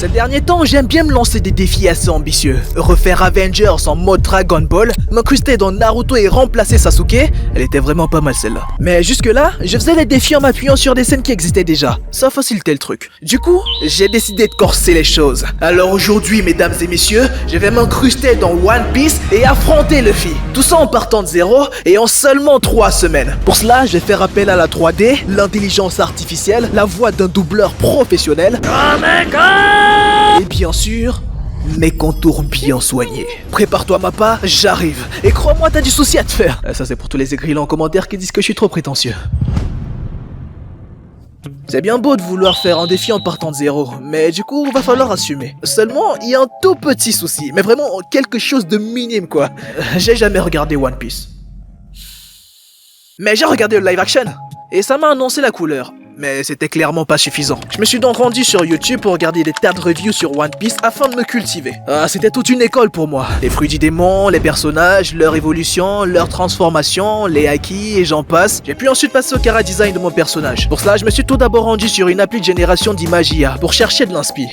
Ces derniers temps, j'aime bien me lancer des défis assez ambitieux. Refaire Avengers en mode Dragon Ball, m'incruster dans Naruto et remplacer Sasuke, elle était vraiment pas mal celle-là. Mais jusque-là, je faisais les défis en m'appuyant sur des scènes qui existaient déjà. Ça facilitait le truc. Du coup, j'ai décidé de corser les choses. Alors aujourd'hui, mesdames et messieurs, je vais m'incruster dans One Piece et affronter Luffy. Tout ça en partant de zéro et en seulement 3 semaines. Pour cela, je vais faire appel à la 3D, l'intelligence artificielle, la voix d'un doubleur professionnel. Et bien sûr, mes contours bien soignés. Prépare-toi Mappa, j'arrive. Et crois-moi, t'as du souci à te faire. Ça c'est pour tous les écrivains en commentaire qui disent que je suis trop prétentieux. C'est bien beau de vouloir faire un défi en partant de zéro, mais du coup, va falloir assumer. Seulement, il y a un tout petit souci, mais vraiment quelque chose de minime quoi. J'ai jamais regardé One Piece. Mais j'ai regardé le live action, et ça m'a annoncé la couleur. Mais c'était clairement pas suffisant. Je me suis donc rendu sur YouTube pour regarder des tas de reviews sur One Piece afin de me cultiver. C'était toute une école pour moi. Les fruits du démon, les personnages, leur évolution, leur transformation, les acquis et j'en passe. J'ai pu ensuite passer au chara design de mon personnage. Pour cela, je me suis tout d'abord rendu sur une appli de génération d'images IA pour chercher de l'inspi.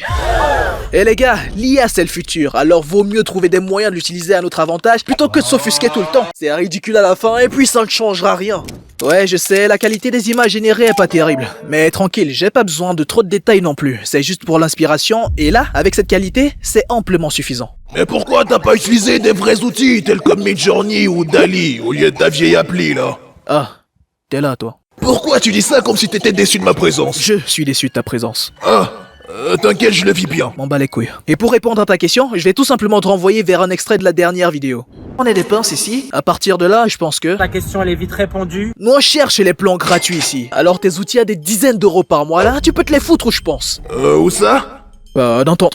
Et les gars, l'IA c'est le futur, alors vaut mieux trouver des moyens de l'utiliser à notre avantage plutôt que de s'offusquer tout le temps. C'est ridicule à la fin et puis ça ne changera rien. Ouais, je sais, la qualité des images générées est pas terrible. Mais tranquille, j'ai pas besoin de trop de détails non plus. C'est juste pour l'inspiration, et là, avec cette qualité, c'est amplement suffisant. Mais pourquoi t'as pas utilisé des vrais outils tels comme Midjourney ou Dali au lieu de ta vieille appli là? Ah, t'es là toi. Pourquoi tu dis ça comme si t'étais déçu de ma présence? Je suis déçu de ta présence. T'inquiète, je le vis bien. M'en bats les couilles. Et pour répondre à ta question, je vais tout simplement te renvoyer vers un extrait de la dernière vidéo. On est des pinces ici. À partir de là, je pense que... Ta question, elle est vite répondue. Nous on cherche les plans gratuits ici. Alors tes outils à des dizaines d'euros par mois là, tu peux te les foutre où je pense. Où ça? Dans ton...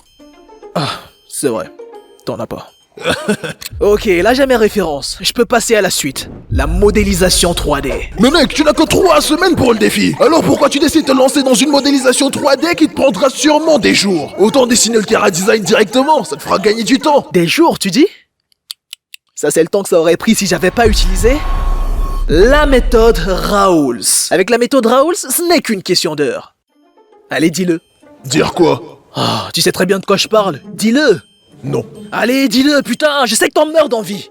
Ah, c'est vrai. T'en as pas. Ok, là j'ai mes références. Je peux passer à la suite. La modélisation 3D. Mais mec, tu n'as que 3 semaines pour le défi. Alors pourquoi tu décides de te lancer dans une modélisation 3D qui te prendra sûrement des jours? Autant dessiner le chara design directement, ça te fera gagner du temps. Des jours, tu dis? Ça c'est le temps que ça aurait pris si j'avais pas utilisé la méthode Raoults. Avec la méthode Raoults, ce n'est qu'une question d'heure. Allez, dis-le. Dire quoi? Ah, tu sais très bien de quoi je parle. Dis-le. Non. Allez, dis-le, putain, je sais que t'en meurs d'envie.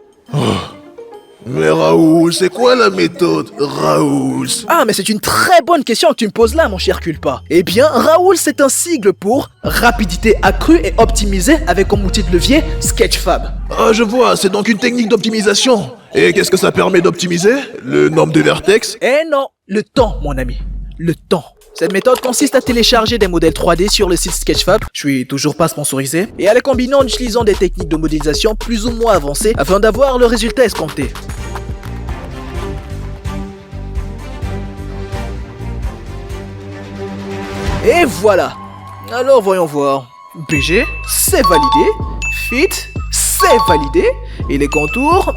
Mais Raoul, c'est quoi la méthode Raoul? Ah, mais c'est une très bonne question que tu me poses là, mon cher Culpa. Eh bien, Raoul, c'est un sigle pour rapidité accrue et optimisée avec comme outil de levier Sketchfab. Ah, je vois, c'est donc une technique d'optimisation. Et qu'est-ce que ça permet d'optimiser? Le nombre de vertex? Eh non, le temps, mon ami. Le temps. Cette méthode consiste à télécharger des modèles 3D sur le site Sketchfab, je suis toujours pas sponsorisé, et à les combiner en utilisant des techniques de modélisation plus ou moins avancées afin d'avoir le résultat escompté. Et voilà. Alors voyons voir. BG, c'est validé. Fit, c'est validé. Et les contours...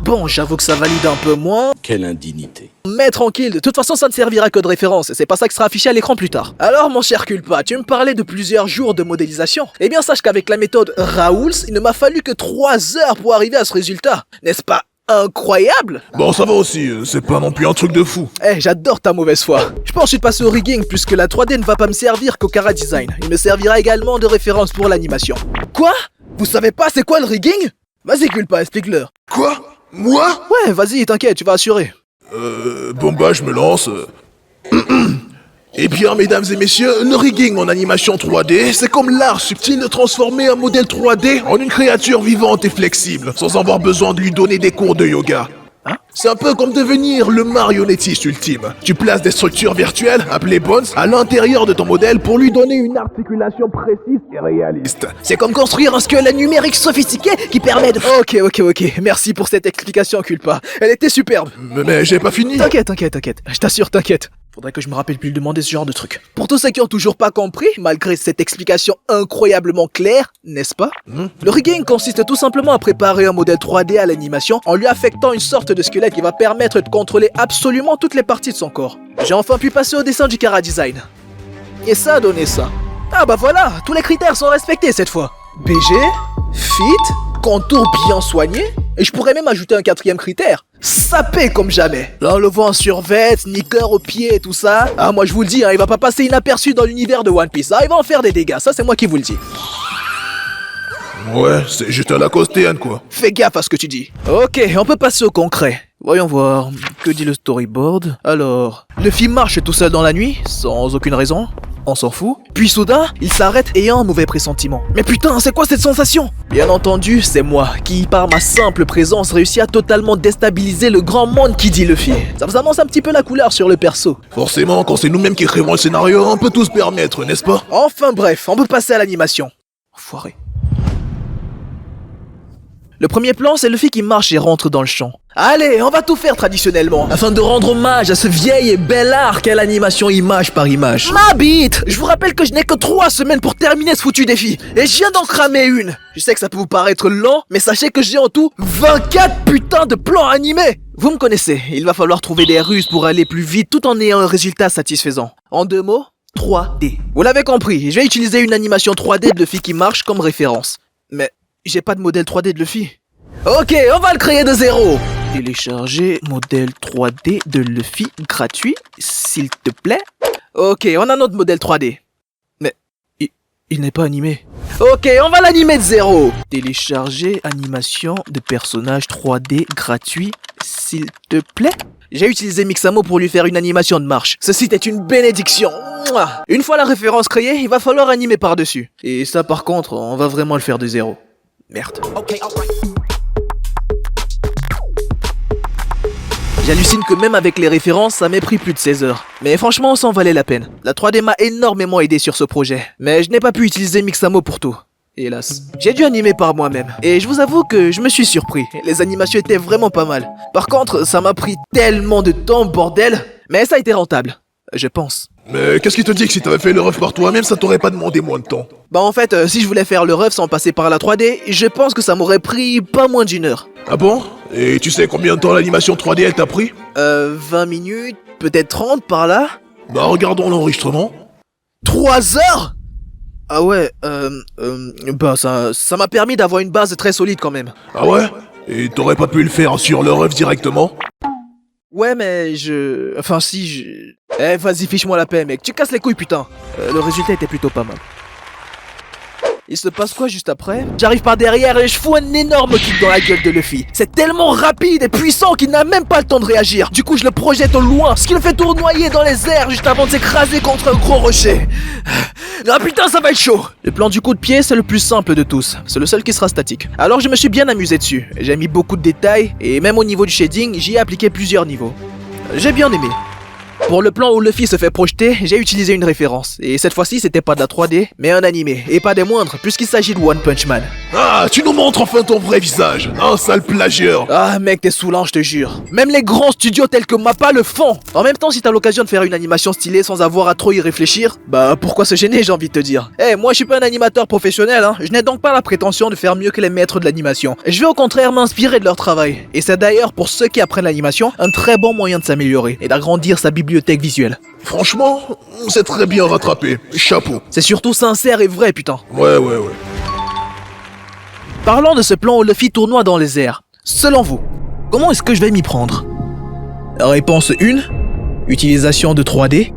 Bon, j'avoue que ça valide un peu moins. Quelle indignité. Mais tranquille, de toute façon ça ne servira que de référence, c'est pas ça qui sera affiché à l'écran plus tard. Alors mon cher Culpa, tu me parlais de plusieurs jours de modélisation. Eh bien sache qu'avec la méthode Raoults, il ne m'a fallu que 3 heures pour arriver à ce résultat. N'est-ce pas incroyable? Bon, ça va aussi, c'est pas non plus un truc de fou. Eh, j'adore ta mauvaise foi. Je peux ensuite passer au rigging puisque la 3D ne va pas me servir qu'au chara design. Il me servira également de référence pour l'animation. Quoi? Vous savez pas c'est quoi le rigging? Vas-y Culpa, explique-leur. Quoi? Moi? Ouais, vas-y, t'inquiète, tu vas assurer. Bon bah, je me lance. Eh bien, mesdames et messieurs, le rigging en animation 3D, c'est comme l'art subtil de transformer un modèle 3D en une créature vivante et flexible, sans avoir besoin de lui donner des cours de yoga. Hein? C'est un peu comme devenir le marionnettiste ultime. Tu places des structures virtuelles, appelées bones, à l'intérieur de ton modèle pour lui donner une articulation précise et réaliste. C'est comme construire un squelette numérique sophistiqué qui permet de... Ok, merci pour cette explication, Culpa. Elle était superbe. Mais j'ai pas fini. T'inquiète, je t'assure, t'inquiète. Faudrait que je me rappelle plus de demander ce genre de truc. Pour tous ceux qui ont toujours pas compris, malgré cette explication incroyablement claire, n'est-ce pas? Le rigging consiste tout simplement à préparer un modèle 3D à l'animation en lui affectant une sorte de squelette qui va permettre de contrôler absolument toutes les parties de son corps. J'ai enfin pu passer au dessin du chara design. Et ça a donné ça. Ah bah voilà, tous les critères sont respectés cette fois. BG, fit, contour bien soigné, et je pourrais même ajouter un 4e critère. sapé comme jamais. Là, on le voit en survêt, sneaker au pied et tout ça. Ah, moi je vous le dis, hein, il va pas passer inaperçu dans l'univers de One Piece. Ah, il va en faire des dégâts, ça c'est moi qui vous le dis. Ouais, c'est juste un lacostéenne quoi. Fais gaffe à ce que tu dis. Ok, on peut passer au concret. Voyons voir, que dit le storyboard? Alors, Luffy marche tout seul dans la nuit, sans aucune raison. On s'en fout. Puis soudain, il s'arrête ayant un mauvais pressentiment. Mais putain, c'est quoi cette sensation? Bien entendu, c'est moi qui, par ma simple présence, réussit à totalement déstabiliser le grand monde qui dit Luffy. Ça vous annonce un petit peu la couleur sur le perso. Forcément, quand c'est nous-mêmes qui créons le scénario, on peut tout se permettre, n'est-ce pas? Enfin bref, on peut passer à l'animation. Enfoiré. Le premier plan, c'est Luffy qui marche et rentre dans le champ. Allez, on va tout faire traditionnellement, afin de rendre hommage à ce vieil et bel art qu'est l'animation image par image. Ma bite! Je vous rappelle que je n'ai que 3 semaines pour terminer ce foutu défi, et je viens d'en cramer une. Je sais que ça peut vous paraître lent, mais sachez que j'ai en tout 24 putains de plans animés. Vous me connaissez, il va falloir trouver des ruses pour aller plus vite tout en ayant un résultat satisfaisant. En 2 mots, 3D. Vous l'avez compris, je vais utiliser une animation 3D de Luffy qui marche comme référence. Mais j'ai pas de modèle 3D de Luffy. Ok, on va le créer de zéro. Télécharger modèle 3D de Luffy gratuit, s'il te plaît. Ok, on a notre modèle 3D. Mais il n'est pas animé. Ok, on va l'animer de zéro. Télécharger animation de personnage 3D gratuit, s'il te plaît. J'ai utilisé Mixamo pour lui faire une animation de marche. Ce site est une bénédiction. Mouah. Une fois la référence créée, il va falloir animer par-dessus. Et ça par contre, on va vraiment le faire de zéro. Merde. Ok, alright. J'hallucine que même avec les références, ça m'ait pris plus de 16 heures. Mais franchement, ça en valait la peine. La 3D m'a énormément aidé sur ce projet. Mais je n'ai pas pu utiliser Mixamo pour tout. Hélas. J'ai dû animer par moi-même. Et je vous avoue que je me suis surpris. Les animations étaient vraiment pas mal. Par contre, ça m'a pris tellement de temps, bordel. Mais ça a été rentable. Je pense. Mais qu'est-ce qui te dit que si t'avais fait le ref par toi-même, ça t'aurait pas demandé moins de temps? Bah en fait, si je voulais faire le ref sans passer par la 3D, je pense que ça m'aurait pris pas moins d'1 heure. Ah bon? Et tu sais combien de temps l'animation 3D elle t'a pris? 20 minutes, peut-être 30 par là. Bah regardons l'enregistrement. 3 heures? Ah ouais, bah ça m'a permis d'avoir une base très solide quand même. Ah ouais? Et t'aurais pas pu le faire sur le ref directement? Ouais mais Enfin si Eh vas-y fiche-moi la paix mec, tu casses les couilles putain. Le résultat était plutôt pas mal. Il se passe quoi juste après? J'arrive par derrière et je fous un énorme kick dans la gueule de Luffy. C'est tellement rapide et puissant qu'il n'a même pas le temps de réagir. Du coup je le projette au loin, ce qui le fait tournoyer dans les airs juste avant de s'écraser contre un gros rocher. Ah putain ça va être chaud. Le plan du coup de pied c'est le plus simple de tous. C'est le seul qui sera statique. Alors je me suis bien amusé dessus. J'ai mis beaucoup de détails et même au niveau du shading j'y ai appliqué plusieurs niveaux. J'ai bien aimé. Pour le plan où Luffy se fait projeter, j'ai utilisé une référence. Et cette fois-ci, c'était pas de la 3D, mais un animé. Et pas des moindres, puisqu'il s'agit de One Punch Man. Ah, tu nous montres enfin ton vrai visage. Un sale plagieur. Ah mec, t'es saoulant, je te jure. Même les grands studios tels que Mappa le font. En même temps, si t'as l'occasion de faire une animation stylée sans avoir à trop y réfléchir, bah pourquoi se gêner, j'ai envie de te dire. Eh, moi je suis pas un animateur professionnel, hein. Je n'ai donc pas la prétention de faire mieux que les maîtres de l'animation. Je vais au contraire m'inspirer de leur travail. Et c'est d'ailleurs pour ceux qui apprennent l'animation, un très bon moyen de s'améliorer et d'agrandir sa bibliothèque visuelle. Franchement, c'est très bien rattrapé. Chapeau. C'est surtout sincère et vrai, putain. Ouais. Parlons de ce plan où Luffy tournoie dans les airs. Selon vous, comment est-ce que je vais m'y prendre? Réponse 1, utilisation de 3D.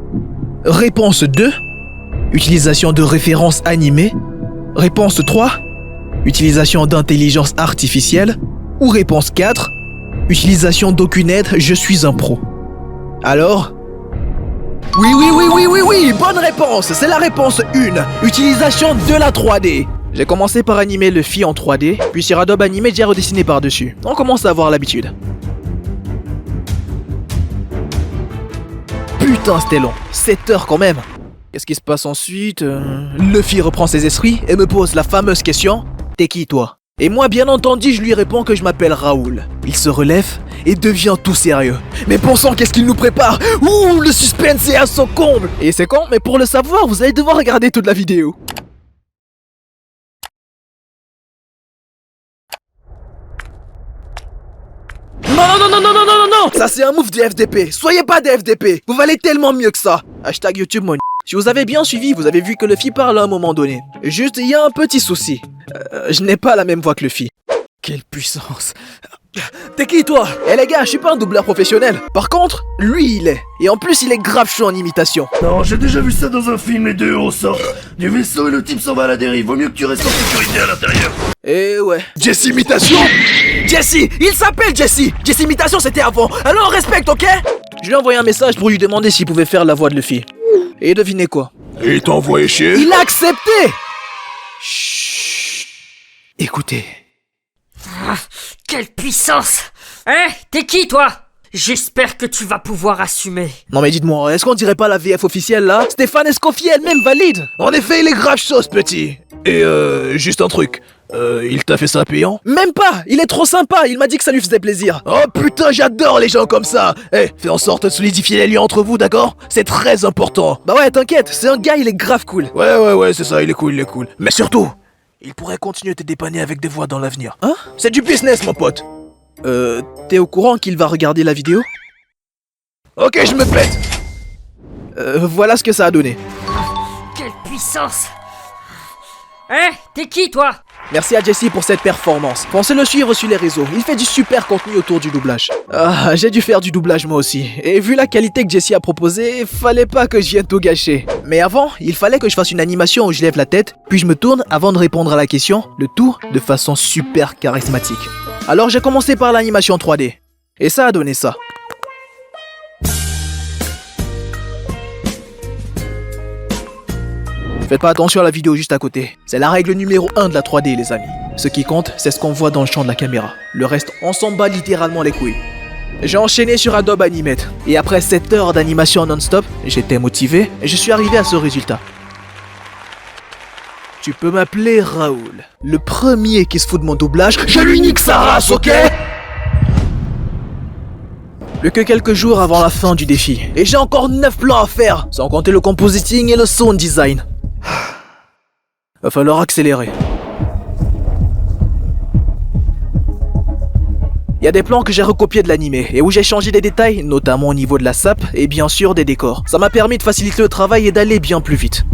Réponse 2, utilisation de références animées. Réponse 3, utilisation d'intelligence artificielle. Ou réponse 4, utilisation d'aucune aide, je suis un pro. Alors? Oui, bonne réponse, c'est la réponse 1, utilisation de la 3D. J'ai commencé par animer Luffy en 3D, puis sur Adobe Animé j'ai redessiné par-dessus. On commence à avoir l'habitude. Putain c'était long, 7 heures quand même. Qu'est-ce qui se passe ensuite? Luffy reprend ses esprits et me pose la fameuse question: t'es qui toi? Et moi bien entendu je lui réponds que je m'appelle Raoul. Il se relève et devient tout sérieux. Mais bon sang, qu'est-ce qu'il nous prépare? Ouh, le suspense est à son comble. Et c'est con, mais pour le savoir, vous allez devoir regarder toute la vidéo. Non. Ça c'est un move des FDP. Soyez pas des FDP. Vous valez tellement mieux que ça. Hashtag YouTube mon. Si vous avez bien suivi, vous avez vu que Luffy parle à un moment donné. Juste, il y a un petit souci. Je n'ai pas la même voix que Luffy. Quelle puissance. T'es qui toi? Eh les gars, je suis pas un doubleur professionnel. Par contre, lui il est. Et en plus il est grave chaud en imitation. Non, j'ai déjà vu ça dans un film, les deux héros sortent du vaisseau et le type s'en va à la dérive. Vaut mieux que tu restes en sécurité à l'intérieur. Eh ouais. Jesse imitation. Jesse! Il s'appelle Jesse! Jesse imitation c'était avant. Alors on respecte, ok? Je lui ai envoyé un message pour lui demander s'il pouvait faire la voix de Luffy. Et devinez quoi? Et t'as envoyé chier? Il a accepté! Chut. Écoutez. Ah, quelle puissance! Hein? T'es qui, toi? J'espère que tu vas pouvoir assumer. Non mais dites-moi, est-ce qu'on dirait pas la VF officielle là? Stéphane Escoffier elle-même valide! En effet, il est grave sauce, petit. Et juste un truc. Il t'a fait ça payant? Même pas! Il est trop sympa, il m'a dit que ça lui faisait plaisir. Oh putain, j'adore les gens comme ça. Eh, fais en sorte de solidifier les liens entre vous, d'accord? C'est très important. Bah ouais, t'inquiète, c'est un gars, il est grave cool. Ouais, c'est ça, il est cool. Mais surtout, il pourrait continuer de te dépanner avec des voix dans l'avenir. Hein? C'est du business, mon pote. T'es au courant qu'il va regarder la vidéo? Ok, je me pète. Voilà ce que ça a donné. Quelle puissance! Hein? T'es qui, toi? Merci à Jesse pour cette performance. Pensez le suivre sur les réseaux, il fait du super contenu autour du doublage. Ah, j'ai dû faire du doublage moi aussi. Et vu la qualité que Jesse a proposée, fallait pas que je vienne tout gâcher. Mais avant, il fallait que je fasse une animation où je lève la tête, puis je me tourne avant de répondre à la question, le tout de façon super charismatique. Alors j'ai commencé par l'animation 3D. Et ça a donné ça. Faites pas attention à la vidéo juste à côté. C'est la règle numéro 1 de la 3D, les amis. Ce qui compte, c'est ce qu'on voit dans le champ de la caméra. Le reste, on s'en bat littéralement les couilles. J'ai enchaîné sur Adobe Animate. Et après 7 heures d'animation non-stop, j'étais motivé et je suis arrivé à ce résultat. Tu peux m'appeler Raoul. Le premier qui se fout de mon doublage, je lui nique sa race, ok? Plus que quelques jours avant la fin du défi. Et j'ai encore 9 plans à faire, sans compter le compositing et le sound design. Va falloir accélérer. Il y a des plans que j'ai recopiés de l'animé et où j'ai changé des détails, notamment au niveau de la sape et bien sûr des décors. Ça m'a permis de faciliter le travail et d'aller bien plus vite.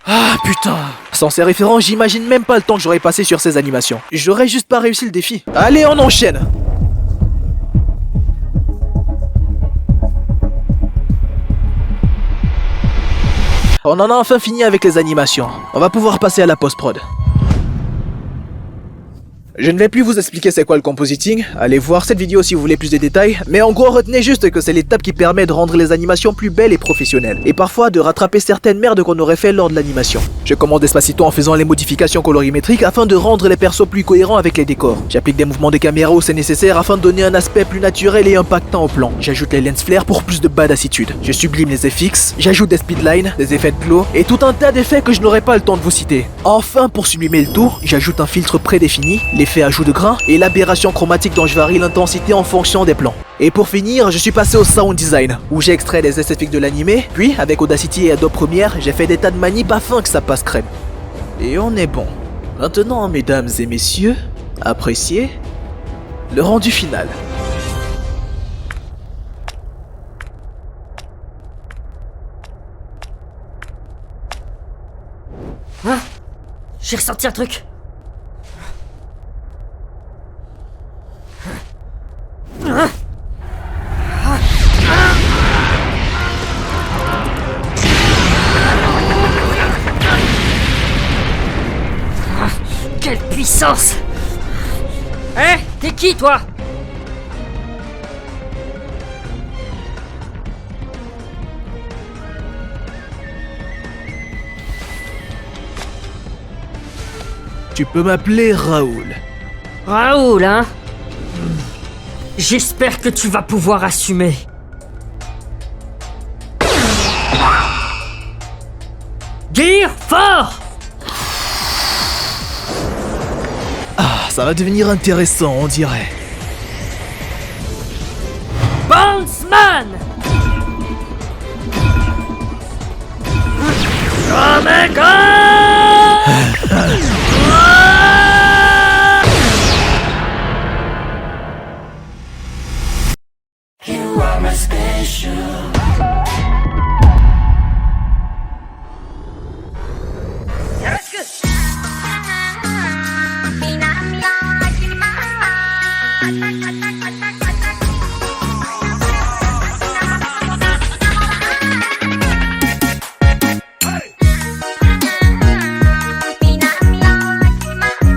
Ah putain! Sans ces références, j'imagine même pas le temps que j'aurais passé sur ces animations. J'aurais juste pas réussi le défi. Allez, on enchaîne! On en a enfin fini avec les animations. On va pouvoir passer à la post-prod. Je ne vais plus vous expliquer c'est quoi le compositing, allez voir cette vidéo si vous voulez plus de détails, mais en gros retenez juste que c'est l'étape qui permet de rendre les animations plus belles et professionnelles, et parfois de rattraper certaines merdes qu'on aurait fait lors de l'animation. Je commence Despacito en faisant les modifications colorimétriques afin de rendre les persos plus cohérents avec les décors. J'applique des mouvements de caméra où c'est nécessaire afin de donner un aspect plus naturel et impactant au plan. J'ajoute les lens flares pour plus de badassitude. Je sublime les FX, j'ajoute des speedlines, des effets de glow, et tout un tas d'effets que je n'aurai pas le temps de vous citer. Enfin, pour sublimer le tout, j'ajoute un filtre prédéfini, l'effet ajout de grain et l'aberration chromatique dont je varie l'intensité en fonction des plans. Et pour finir, je suis passé au sound design, où j'ai extrait les esthétiques de l'animé, puis avec Audacity et Adobe Premiere, j'ai fait des tas de manips afin que ça passe crème. Et on est bon. Maintenant, mesdames et messieurs, appréciez le rendu final. Hein? J'ai ressenti un truc. Quelle puissance! Hein? T'es qui, toi? Tu peux m'appeler Raoul. Raoul, hein? J'espère que tu vas pouvoir assumer. Gear fort! Ah, ça va devenir intéressant, on dirait. Bounceman! Oh my god!